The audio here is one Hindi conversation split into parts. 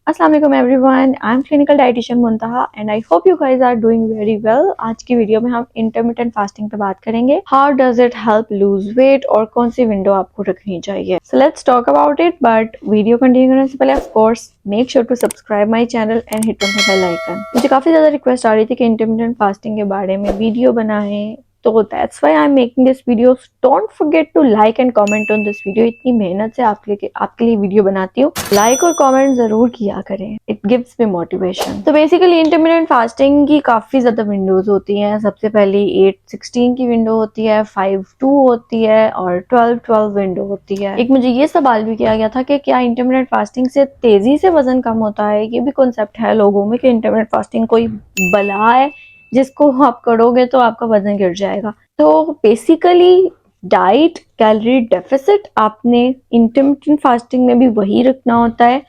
अस्सलाम वालेकुम everyone, I am clinical dietitian Muntaha and I hope you guys are doing very well. आज की वीडियो में हम इंटरमिटेंट फास्टिंग पे बात करेंगे। How does it help lose weight और कौन सी विंडो आपको रखनी चाहिए। So let's talk about it, but video continue करने से पहले of course make sure to subscribe my channel and hit on the bell icon. मुझे काफी ज्यादा रिक्वेस्ट आ रही थी कि इंटरमिटेंट फास्टिंग के बारे में वीडियो बनाएं, तो that's why I am making this video. Don't forget to like and comment on this video. इतनी मेहनत से आपके लिए वीडियो बनाती हूँ, लाइक और कमेंट जरूर किया करें, इट गिव्स मी मोटिवेशन। तो बेसिकली इंटरमिटेंट फास्टिंग की काफी ज्यादा विंडोज होती हैं। सबसे पहले 8-16 की विंडो होती है, 5-2 होती है और 12-12 विंडो होती है। एक मुझे ये सवाल भी किया गया था कि क्या इंटरमिटेंट फास्टिंग से तेजी से वजन कम होता है। ये भी कॉन्सेप्ट है लोगों में कि इंटरमिटेंट फास्टिंग कोई बला है जिसको आप करोगे तो आपका वजन गिर जाएगा। तो बेसिकली डाइट कैलोरी डेफिसिट आपने इंटरमिटेंट फास्टिंग में भी वही रखना होता है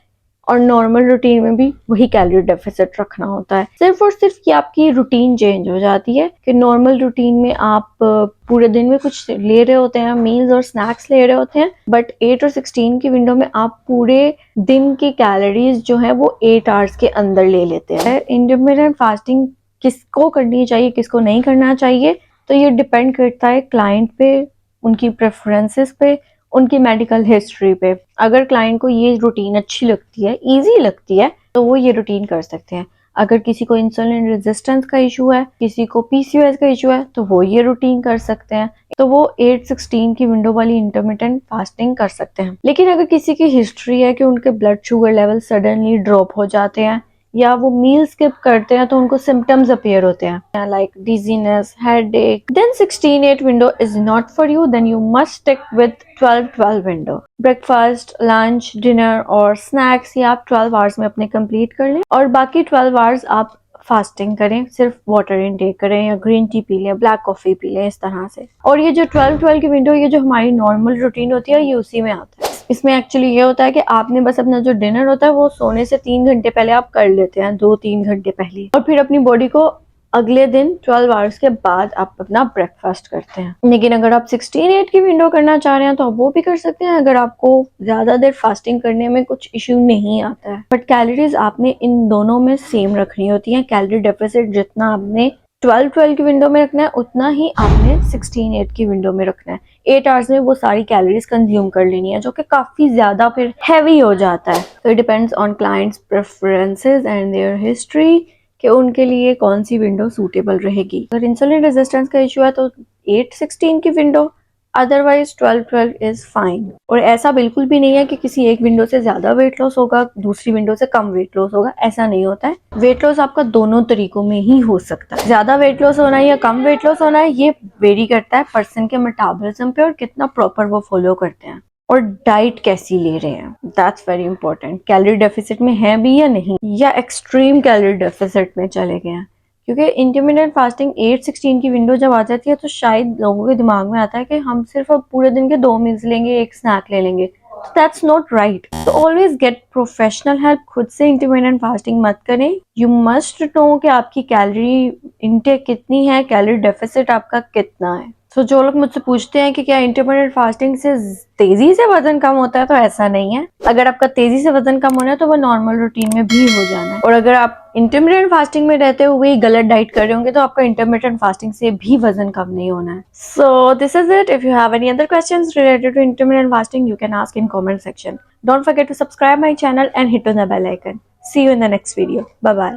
और नॉर्मल रूटीन में भी वही कैलोरी डेफिसिट रखना होता है। सिर्फ और सिर्फ ये आपकी रूटीन चेंज हो जाती है कि नॉर्मल रूटीन में आप पूरे दिन में कुछ ले रहे होते हैं, मील्स और स्नैक्स ले रहे होते हैं, बट 8 और 16 की विंडो में आप पूरे दिन की कैलोरीज जो है वो 8 आवर्स के अंदर ले लेते हैं। इंटरमिटेंट फास्टिंग किसको करनी चाहिए, किसको नहीं करना चाहिए, तो ये डिपेंड करता है क्लाइंट पे, उनकी प्रेफरेंसेस पे, उनकी मेडिकल हिस्ट्री पे। अगर क्लाइंट को ये रूटीन अच्छी लगती है, इजी लगती है, तो वो ये रूटीन कर सकते हैं। अगर किसी को इंसुलिन रेजिस्टेंस का इशू है, किसी को पीसीओएस का इशू है, तो वो ये रूटीन कर सकते हैं। तो वो 8-16 की विंडो वाली इंटरमिटेंट फास्टिंग कर सकते हैं। लेकिन अगर किसी की हिस्ट्री है कि उनके blood sugar level suddenly drop हो जाते हैं या वो मील स्किप करते हैं तो उनको सिम्टम्स अपीयर होते हैं like dizziness, headache, then 16-8 window is not for you. Then you must stick with 12-12 window. Breakfast, lunch, dinner और स्नैक्स ये आप 12 आवर्स में अपने कंप्लीट कर लें और बाकी 12 आवर्स आप फास्टिंग करें, सिर्फ वाटर इनटेक करें या ग्रीन टी पी लें, ब्लैक कॉफी पी लें, इस तरह से। और ये जो 12-12 की विंडो, ये जो हमारी नॉर्मल रूटीन होती है, ये उसी में आता है। इसमें एक्चुअली ये होता है कि आपने बस अपना जो डिनर होता है वो सोने से 3 घंटे पहले आप कर लेते हैं, 2-3 घंटे पहले, और फिर अपनी बॉडी को अगले दिन 12 आवर्स के बाद आप अपना ब्रेकफास्ट करते हैं। लेकिन अगर आप 16-8 की विंडो करना चाह रहे हैं तो आप वो भी कर सकते हैं, अगर आपको ज्यादा देर फास्टिंग करने में कुछ इश्यू नहीं आता है। बट कैलोरीज आपने इन दोनों में सेम रखनी होती है। कैलोरी डेफिसिट जितना आपने 12-12 की विंडो में रखना है, उतना ही आपने 16-8 की विंडो में रखना है। 8 आवर्स में वो सारी कैलोरीज कंज्यूम कर लेनी है, जो कि काफी ज्यादा फिर हैवी हो जाता है। तो it depends on clients preferences and there history कि उनके लिए कौन सी विंडो सूटेबल रहेगी। अगर इंसुलिन रेजिस्टेंस का इशू है तो 8-16 की विंडो, अदरवाइज 12-12 इज फाइन। और ऐसा बिल्कुल भी नहीं है कि किसी एक विंडो से ज्यादा वेट लॉस होगा, दूसरी विंडो से कम वेट लॉस होगा, ऐसा नहीं होता है। वेट लॉस आपका दोनों तरीकों में ही हो सकता है। ज्यादा वेट लॉस होना है या कम वेट लॉस होना है, ये वेरी करता है पर्सन के मेटाबॉलिज्म पे और कितना प्रॉपर वो फॉलो करते हैं और डाइट कैसी ले रहे हैं। That's very important. Calorie deficit में है भी या नहीं, या एक्सट्रीम कैलोरी डेफिसिट में चले गए हैं। क्योंकि इंटरमिटेंट फास्टिंग 8-16 की विंडो जब आ जाती है तो शायद लोगों के दिमाग में आता है कि हम सिर्फ अब पूरे दिन के 2 मील्स लेंगे, एक स्नैक ले लेंगे। That's not right. तो ऑलवेज गेट प्रोफेशनल हेल्प। खुद से इंटरमिटेंट फास्टिंग मत करें। यू मस्ट नो कि आपकी कैलोरी इनटेक कितनी है, कैलोरी डेफिसिट आपका कितना है। तो जो लोग मुझसे पूछते हैं कि क्या इंटरमिटेंट फास्टिंग से तेजी से वजन कम होता है, तो ऐसा नहीं है। अगर आपका तेजी से वजन कम होना है तो वो नॉर्मल रूटीन में भी हो जाना है। और अगर आप इंटरमिटेंट फास्टिंग में रहते हुए गलत डाइट कर रहे होंगे तो आपका इंटरमिटेंट फास्टिंग से भी वजन कम नहीं होना है। So this is it. If you have any other questions related to intermittent fasting, you can ask in comment section. Don't forget to subscribe my channel and hit on the bell icon. See you in the next video. Bye bye.